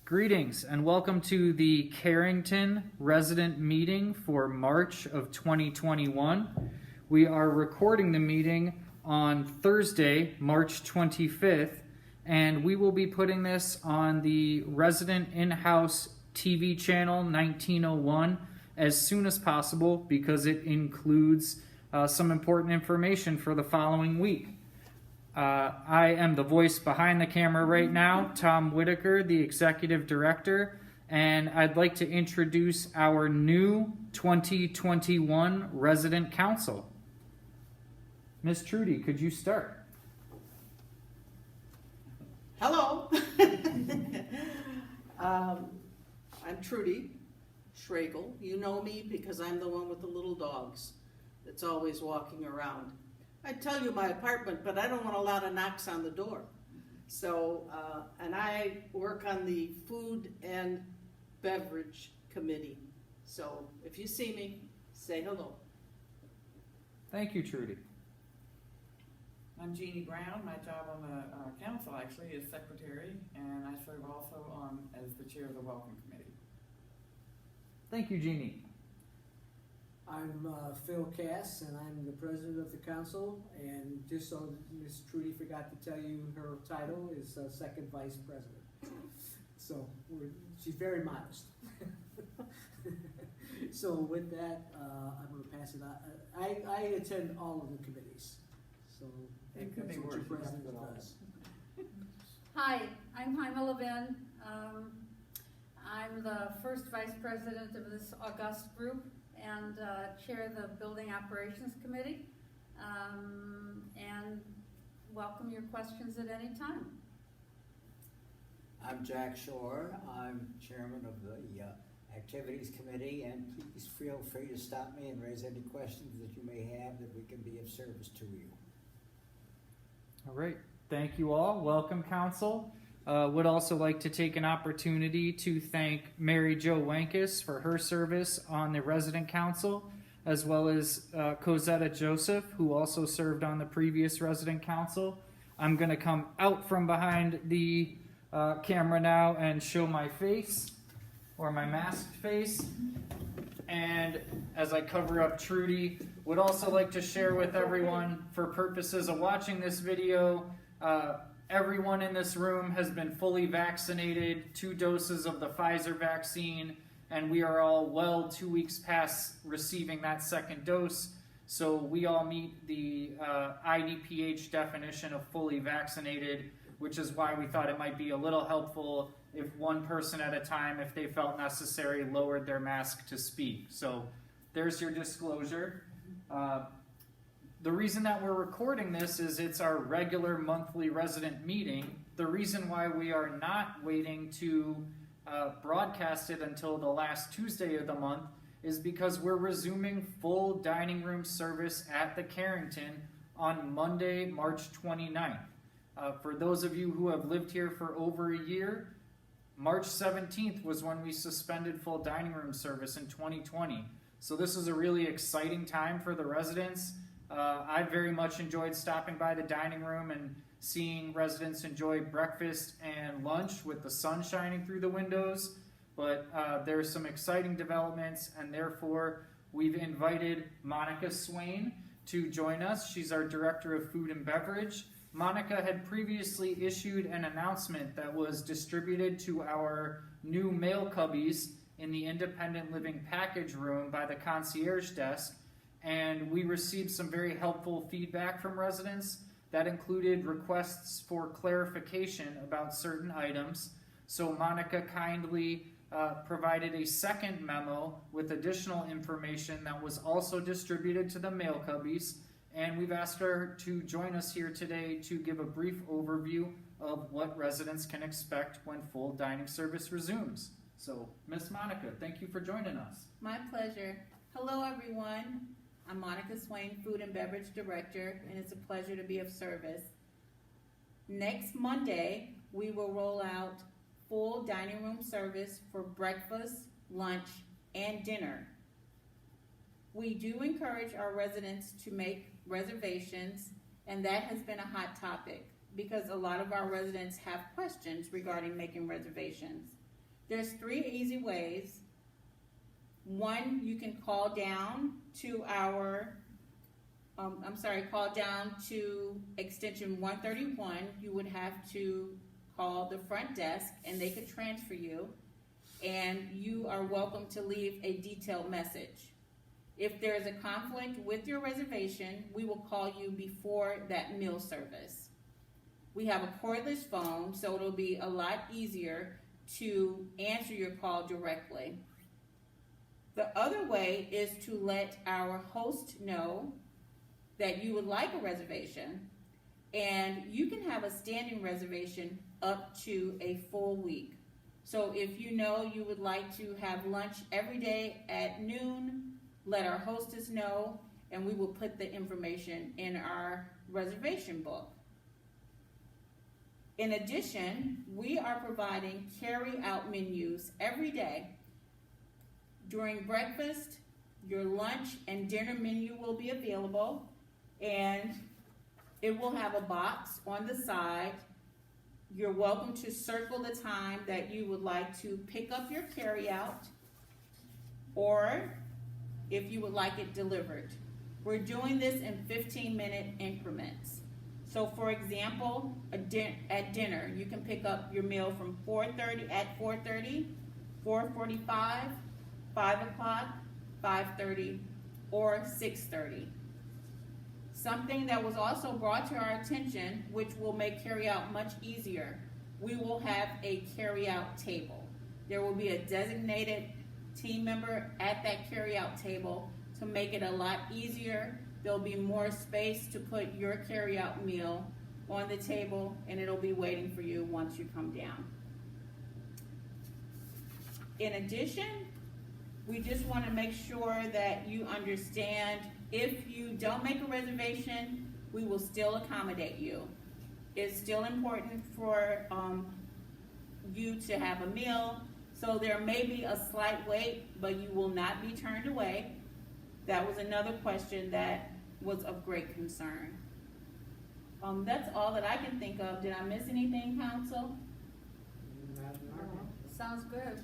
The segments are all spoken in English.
Greetings and welcome to the Carrington resident meeting for March of 2021. We are recording the meeting on Thursday, March 25th, and we will be putting this on the resident in-house TV channel 1901 as soon as possible because it includes some important information for the following week. I am the voice behind the camera right now, Tom Whitaker, the Executive Director, and I'd like to introduce our new 2021 Resident Council. Ms. Trudy, could you start? Hello. I'm Trudy Schragle. You know me because I'm the one with the little dogs that's always walking around. I tell you my apartment, but I don't want a lot of knocks on the door. So, and I work on the Food and Beverage Committee. So if you see me, say hello. Thank you, Trudy. I'm Jeannie Brown. My job on the council actually is secretary, and I serve also as the chair of the Welcome Committee. Thank you, Jeannie. I'm Phil Cass, and I'm the president of the council, and just so Ms. Trudy forgot to tell you, her title is second vice president. So she's very modest. So with that, I'm going to pass it on. I attend all of the committees, so It could be that's what worse. your president does. Hi, I'm Jaime Levin. I'm the first vice president of this august group and chair the Building Operations Committee, and welcome your questions at any time. I'm Jack Shore. I'm chairman of the Activities Committee, and please feel free to stop me and raise any questions that you may have that we can be of service to you. All right. Thank you all. Welcome, Council. Would also like to take an opportunity to thank Mary Jo Wankus for her service on the Resident Council, as well as Cosetta Joseph, who also served on the previous Resident Council. I'm going to come out from behind the camera now and show my face, or my masked face. And as I cover up Trudy, would also like to share with everyone, for purposes of watching this video, everyone in this room has been fully vaccinated, 2 doses of the Pfizer vaccine, and we are all well 2 weeks past receiving that second dose. So we all meet the IDPH definition of fully vaccinated, which is why we thought it might be a little helpful if one person at a time, if they felt necessary, lowered their mask to speak. So there's your disclosure. The reason that we're recording this is it's our regular monthly resident meeting. The reason why we are not waiting to broadcast it until the last Tuesday of the month is because we're resuming full dining room service at the Carrington on Monday, March 29th. For those of you who have lived here for over a year, March 17th was when we suspended full dining room service in 2020. So this is a really exciting time for the residents. I very much enjoyed stopping by the dining room and seeing residents enjoy breakfast and lunch with the sun shining through the windows. But there's some exciting developments, and therefore we've invited Monica Swain to join us. She's our Director of Food and Beverage. Monica had previously issued an announcement that was distributed to our new mail cubbies in the independent living package room by the concierge desk. And we received some very helpful feedback from residents that included requests for clarification about certain items. So Monica kindly provided a second memo with additional information that was also distributed to the mail cubbies. And we've asked her to join us here today to give a brief overview of what residents can expect when full dining service resumes. So, Miss Monica, thank you for joining us. My pleasure. Hello, everyone. I'm Monica Swain, Food and Beverage Director, and it's a pleasure to be of service. Next Monday, we will roll out full dining room service for breakfast, lunch, and dinner. We do encourage our residents to make reservations, and that has been a hot topic because a lot of our residents have questions regarding making reservations. There's 3 easy ways. One, you can call down to call down to extension 131. You would have to call the front desk and they could transfer you. And you are welcome to leave a detailed message. If there is a conflict with your reservation, we will call you before that meal service. We have a cordless phone, so it'll be a lot easier to answer your call directly. The other way is to let our host know that you would like a reservation, and you can have a standing reservation up to a full week. So if you know you would like to have lunch every day at noon, let our hostess know, and we will put the information in our reservation book. In addition, we are providing carry-out menus every day. During breakfast, your lunch and dinner menu will be available, and it will have a box on the side. You're welcome to circle the time that you would like to pick up your carry-out, or if you would like it delivered. We're doing this in 15-minute increments. So for example, at dinner, you can pick up your meal from 4:30, 4:45, 5 o'clock, 5:30, or 6:30. Something that was also brought to our attention, which will make carry-out much easier, we will have a carry-out table. There will be a designated team member at that carry-out table to make it a lot easier. There'll be more space to put your carry-out meal on the table, and it'll be waiting for you once you come down. In addition, we just want to make sure that you understand if you don't make a reservation, we will still accommodate you. It's still important for you to have a meal, so there may be a slight wait, but you will not be turned away. That was another question that was of great concern. That's all that I can think of. Did I miss anything, Council? Sounds good.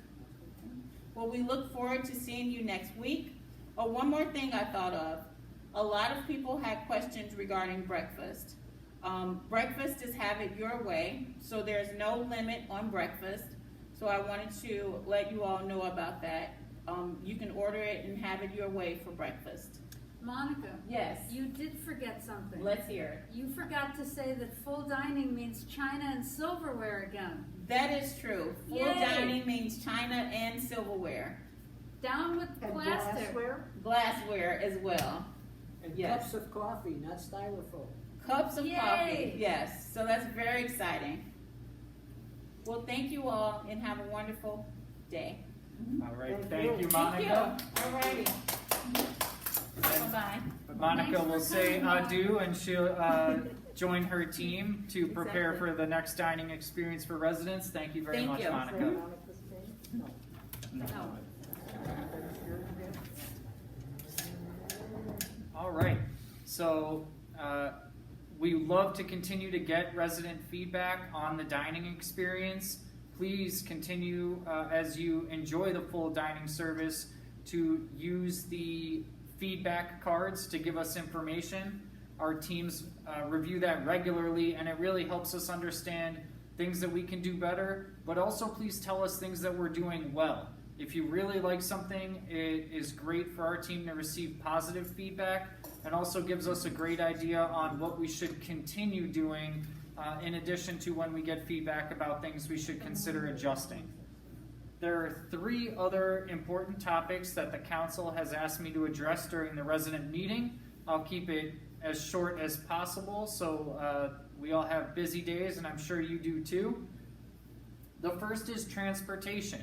Well, we look forward to seeing you next week. Oh, one more thing I thought of. A lot of people had questions regarding breakfast. Breakfast is have it your way, so there's no limit on breakfast. So I wanted to let you all know about that. You can order it and have it your way for breakfast. Monica, Yes. you did forget something. Let's hear it. You forgot to say that full dining means china and silverware again. That is true. Full Yay. dining means china and silverware. Down with And plastic. Glassware as well. And Yes. cups of coffee, not styrofoam. Cups of Yay. coffee. Yes. So that's very exciting. Well, thank you all and have a wonderful day. All right, thank you, Thank you. Monica. Alrighty. And Bye-bye. Monica Thanks will for say coming. adieu, and she'll join her team to prepare Exactly. for the next dining experience for residents. Thank you very Thank much, you. Monica. No. All right, so we love to continue to get resident feedback on the dining experience. Please continue as you enjoy the full dining service to use the feedback cards to give us information. Our teams review that regularly, and it really helps us understand things that we can do better, but also please tell us things that we're doing well. If you really like something, it is great for our team to receive positive feedback, and also gives us a great idea on what we should continue doing in addition to when we get feedback about things we should consider adjusting. There are 3 other important topics that the council has asked me to address during the resident meeting. I'll keep it as short as possible, so we all have busy days, and I'm sure you do too. The first is transportation.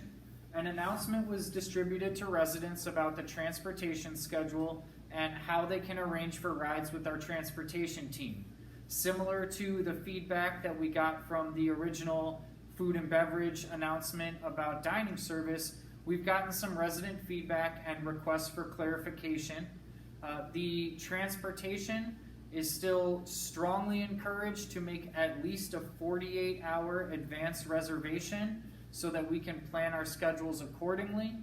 An announcement was distributed to residents about the transportation schedule and how they can arrange for rides with our transportation team. Similar to the feedback that we got from the original food and beverage announcement about dining service, we've gotten some resident feedback and requests for clarification. The transportation is still strongly encouraged to make at least a 48-hour advance reservation. so that we can plan our schedules accordingly.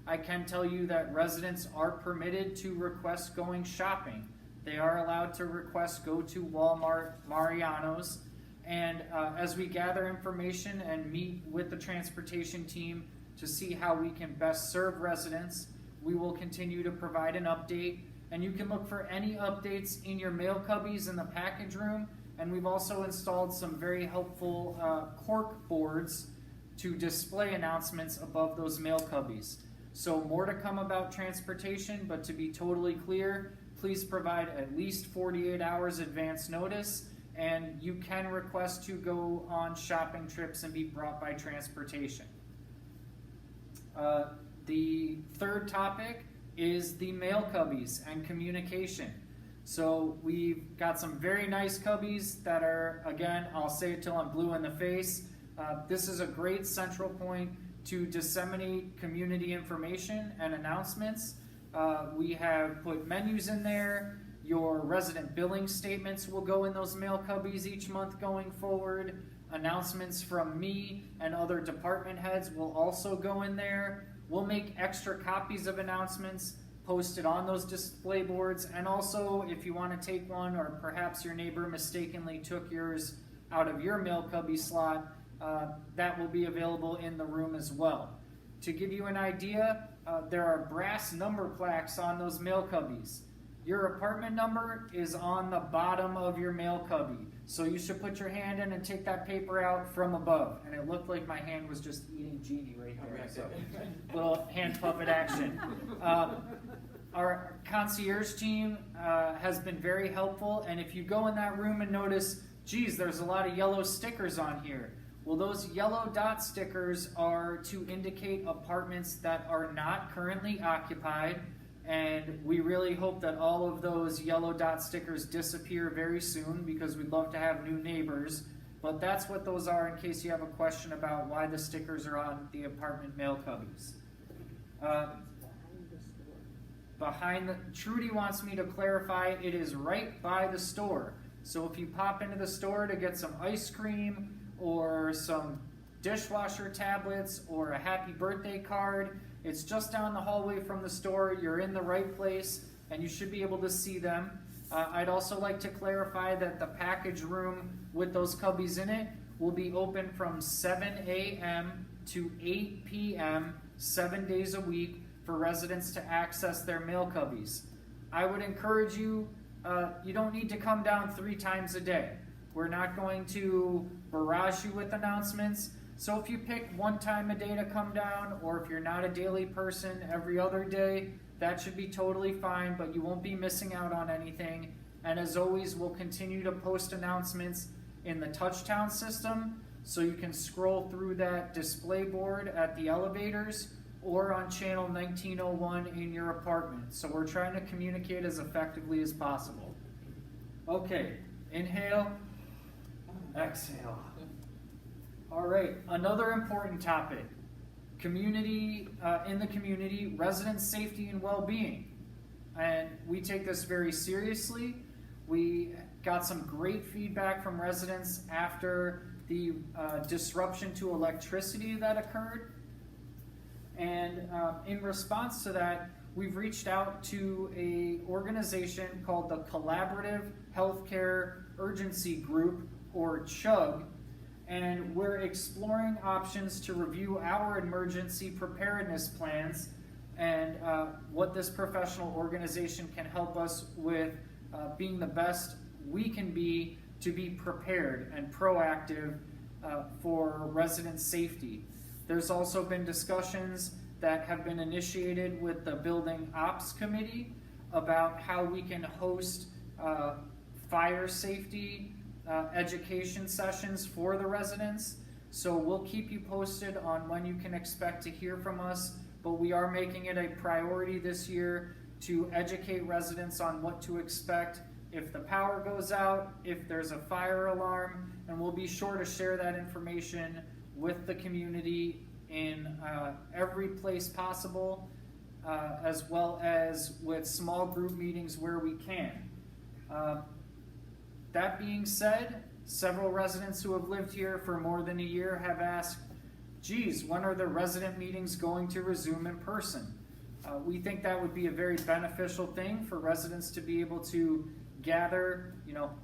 I can tell you that residents are permitted to request going shopping. They are allowed to request go to Walmart, Mariano's, and as we gather information and meet with the transportation team to see how we can best serve residents, we will continue to provide an update, and you can look for any updates in your mail cubbies in the package room, and we've also installed some very helpful cork boards to display announcements above those mail cubbies. So more to come about transportation, but to be totally clear, please provide at least 48 hours advance notice, and you can request to go on shopping trips and be brought by transportation. The third topic is the mail cubbies and communication. So we've got some very nice cubbies that are, again, I'll say it till I'm blue in the face. This is a great central point to disseminate community information and announcements. We have put menus in there. Your resident billing statements will go in those mail cubbies each month going forward. Announcements from me and other department heads will also go in there. We'll make extra copies of announcements posted on those display boards, and also if you want to take one, or perhaps your neighbor mistakenly took yours out of your mail cubby slot, that will be available in the room as well. To give you an idea, there are brass number plaques on those mail cubbies. Your apartment number is on the bottom of your mail cubby, so you should put your hand in and take that paper out from above. And it looked like my hand was just eating Jeannie right there, so little hand puppet action. Our concierge team has been very helpful, and if you go in that room and notice, geez, there's a lot of yellow stickers on here. Well, those yellow dot stickers are to indicate apartments that are not currently occupied, and we really hope that all of those yellow dot stickers disappear very soon, because we'd love to have new neighbors. But that's what those are, in case you have a question about why the stickers are on the apartment mail cubbies. Trudy wants me to clarify, it is right by the store. So if you pop into the store to get some ice cream or some dishwasher tablets or a happy birthday card, it's just down the hallway from the store. You're in the right place, and you should be able to see them. I'd also like to clarify that the package room with those cubbies in it will be open from 7 a.m. to 8 p.m. 7 days a week for residents to access their mail cubbies. I would encourage you, you don't need to come down 3 times a day. We're not going to barrage you with announcements. So if you pick one time a day to come down, or if you're not a daily person, every other day, that should be totally fine, but you won't be missing out on anything. And as always, we'll continue to post announcements in the Touchtown system, so you can scroll through that display board at the elevators or on channel 1901 in your apartment. So we're trying to communicate as effectively as possible. Okay, inhale, exhale. All right, another important topic, community, in the community, resident safety and well-being. And we take this very seriously. We got some great feedback from residents after the disruption to electricity that occurred. And in response to that, we've reached out to an organization called the Collaborative Healthcare Urgency Group, or CHUG, and we're exploring options to review our emergency preparedness plans and what this professional organization can help us with being the best we can be to be prepared and proactive for resident safety. There's also been discussions that have been initiated with the Building Ops Committee about how we can host fire safety education sessions for the residents. So we'll keep you posted on when you can expect to hear from us, but we are making it a priority this year to educate residents on what to expect if the power goes out, if there's a fire alarm, and we'll be sure to share that information with the community in every place possible, as well as with small group meetings where we can. That being said, several residents who have lived here for more than a year have asked, geez, when are the resident meetings going to resume in person? We think that would be a very beneficial thing for residents to be able to gather,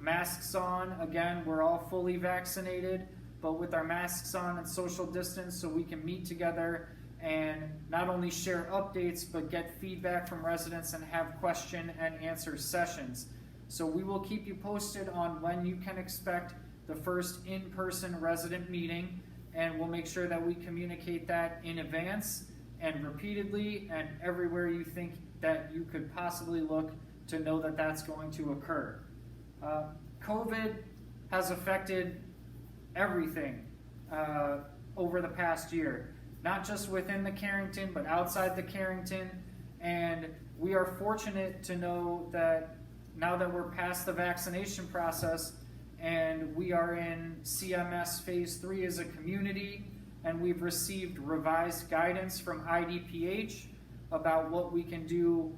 masks on. Again, we're all fully vaccinated, but with our masks on and social distance, so we can meet together and not only share updates, but get feedback from residents and have question and answer sessions. So we will keep you posted on when you can expect the first in-person resident meeting, and we'll make sure that we communicate that in advance and repeatedly and everywhere you think that you could possibly look to know that that's going to occur. COVID has affected everything over the past year, not just within the Carrington, but outside the Carrington. And we are fortunate to know that now that we're past the vaccination process and we are in CMS phase 3 as a community, and we've received revised guidance from IDPH about what we can do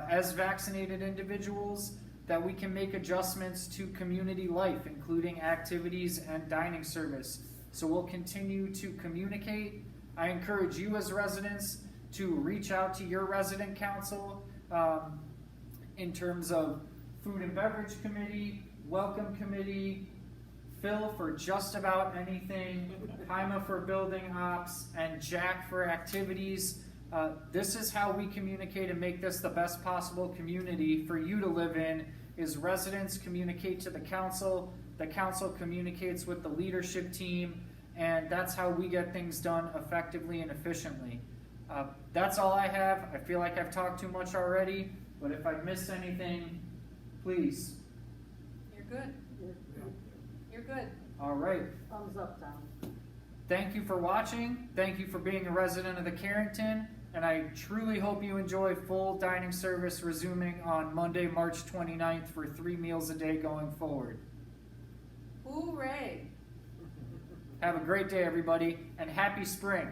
as vaccinated individuals, that we can make adjustments to community life, including activities and dining service. So we'll continue to communicate. I encourage you as residents to reach out to your resident council in terms of food and beverage committee, welcome committee, Phil for just about anything, Haima for building ops, and Jack for activities. This is how we communicate and make this the best possible community for you to live in, is residents communicate to the council communicates with the leadership team, and that's how we get things done effectively and efficiently. That's all I have. I feel like I've talked too much already, but if I've missed anything, please. You're good. You're good. All right. Thumbs up, Tom. Thank you for watching. Thank you for being a resident of the Carrington. And I truly hope you enjoy full dining service resuming on Monday, March 29th for 3 meals a day going forward. Hooray. Have a great day, everybody, and happy spring.